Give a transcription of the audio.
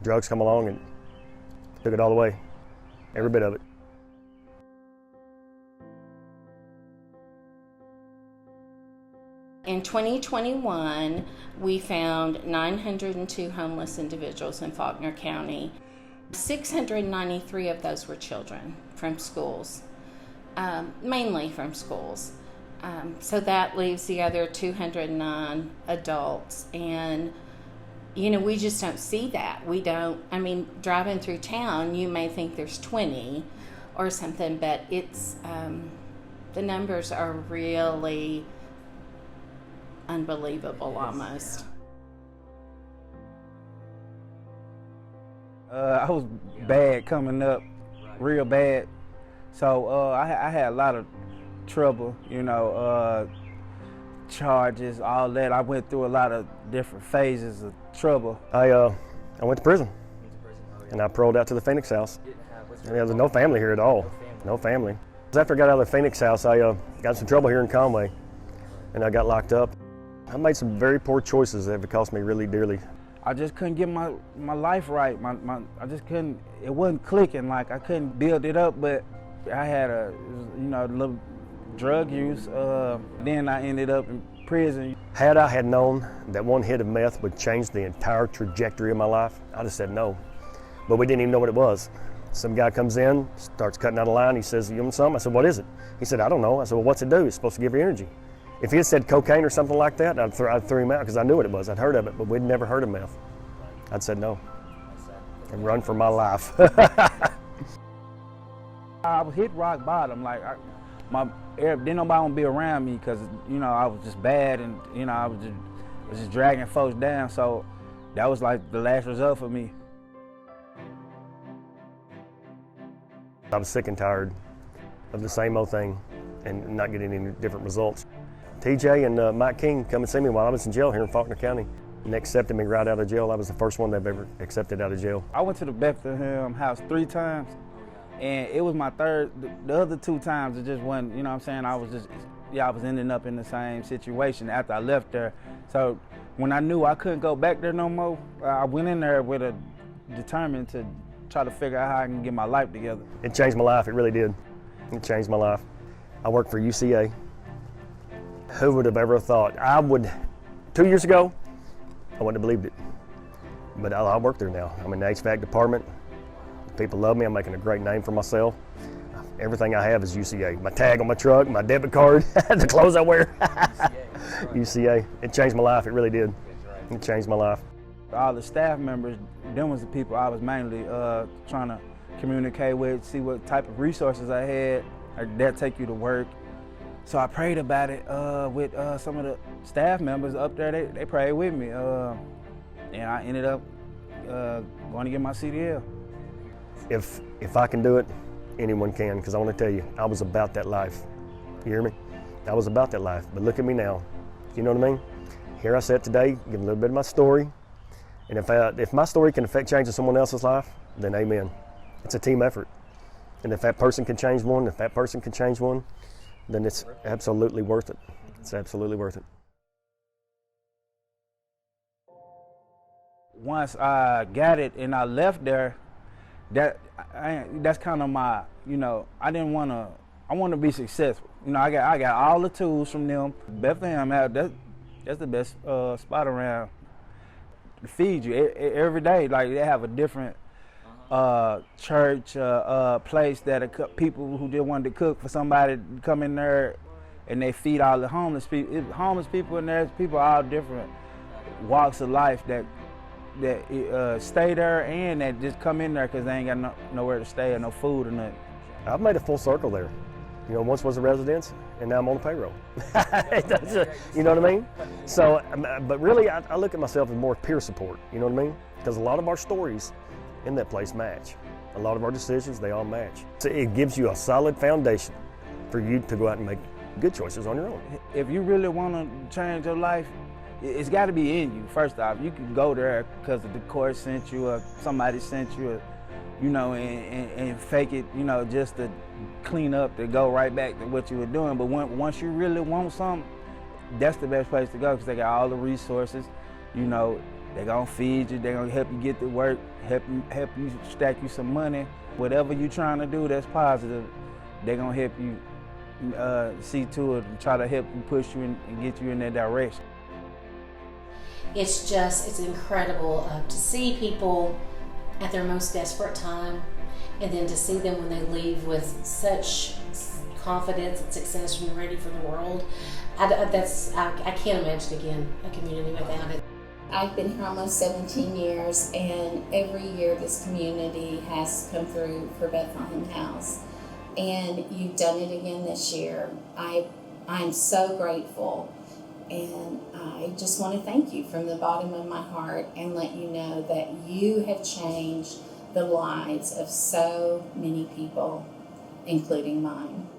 Drugs come along and took it all away, every bit of it. In 2021, we found 902 homeless individuals in Faulkner County. 693 of those were children from schools, mainly from schools. So that leaves the other 209 adults. And, we just don't see that. We don't, driving through town, you may think there's 20 or something, but it's, the numbers are really unbelievable almost. I was bad coming up, real bad. So I had a lot of trouble, charges, all that. I went through a lot of different phases of trouble. I went to prison, and I paroled out to the Phoenix house. And there was no family here at all, no family. After I got out of the Phoenix house, I got in some trouble here in Conway, and I got locked up. I made some very poor choices that have cost me really dearly. I just couldn't get my life right. I just couldn't, it wasn't clicking. Like, I couldn't build it up, but I had a little drug use. Then I ended up in prison. Had I had known that one hit of meth would change the entire trajectory of my life, I'd have said no. But we didn't even know what it was. Some guy comes in, starts cutting out a line. He says, "You want something?" I said, "What is it?" He said, "I don't know." I said, "Well, what's it do?" It's supposed to give you energy. If he had said cocaine or something like that, I'd throw him out because I knew what it was. I'd heard of it, but we'd never heard of meth. I'd said no and run for my life. I was hit rock bottom. Like, didn't nobody want to be around me because, I was just bad, and, I was just dragging folks down. So that was like the last result for me. I was sick and tired of the same old thing and not getting any different results. TJ and Mike King come and see me while I was in jail here in Faulkner County, and they accepted me right out of jail. I was the first one they've ever accepted out of jail. I went to the Bethlehem house 3 times, and it was my third. The other 2 times it just wasn't, I was ending up in the same situation after I left there. So when I knew I couldn't go back there no more, I went in there determined to try to figure out how I can get my life together. It changed my life, it really did. It changed my life. I worked for UCA. Who would have ever thought? 2 years ago, I wouldn't have believed it. But I work there now. I'm in the HVAC department. People love me. I'm making a great name for myself. Everything I have is UCA. My tag on my truck, my debit card, the clothes I wear. UCA. It changed my life. It really did. It changed my life. All the staff members, them was the people I was mainly trying to communicate with, see what type of resources I had that take you to work. So I prayed about it with some of the staff members up there. They prayed with me, and I ended up going to get my CDL. If I can do it, anyone can, because I want to tell you, I was about that life. You hear me? I was about that life, but look at me now. You know what I mean? Here I sit today, give a little bit of my story, and if my story can affect changing someone else's life, then amen. It's a team effort, and if that person can change one, if that person can change one, then it's absolutely worth it. It's absolutely worth it. Once I got it and I left there, that's kind of my, I want to be successful. I got all the tools from them. Bethlehem, that's the best spot around to feed you every day. Like, they have a different church, place that people who just wanted to cook for somebody to come in there, and they feed all the homeless people. Homeless people in there, people all different walks of life that stay there and that just come in there because they ain't got nowhere to stay or no food or nothing. I've made a full circle there. Once was a residence, and now I'm on the payroll. You know what I mean? So, but really, I look at myself as more peer support. You know what I mean? Because a lot of our stories in that place match. A lot of our decisions, they all match. So it gives you a solid foundation for you to go out and make good choices on your own. If you really want to change your life, it's got to be in you. First off, you can go there because the court sent you or somebody sent you, and fake it, just to clean up, to go right back to what you were doing. But once you really want something, that's the best place to go because they got all the resources, They're gonna feed you, they're gonna help you get to work, help you stack you some money. Whatever you're trying to do that's positive, they're gonna help you see to it and try to help you push you and get you in that direction. It's incredible to see people at their most desperate time, and then to see them when they leave with such confidence and success and ready for the world. I can't imagine again a community without it. I've been here almost 17 years, and every year this community has come through for Bethlehem House, and you've done it again this year. I'm so grateful, and I just want to thank you from the bottom of my heart and let you know that you have changed the lives of so many people, including mine.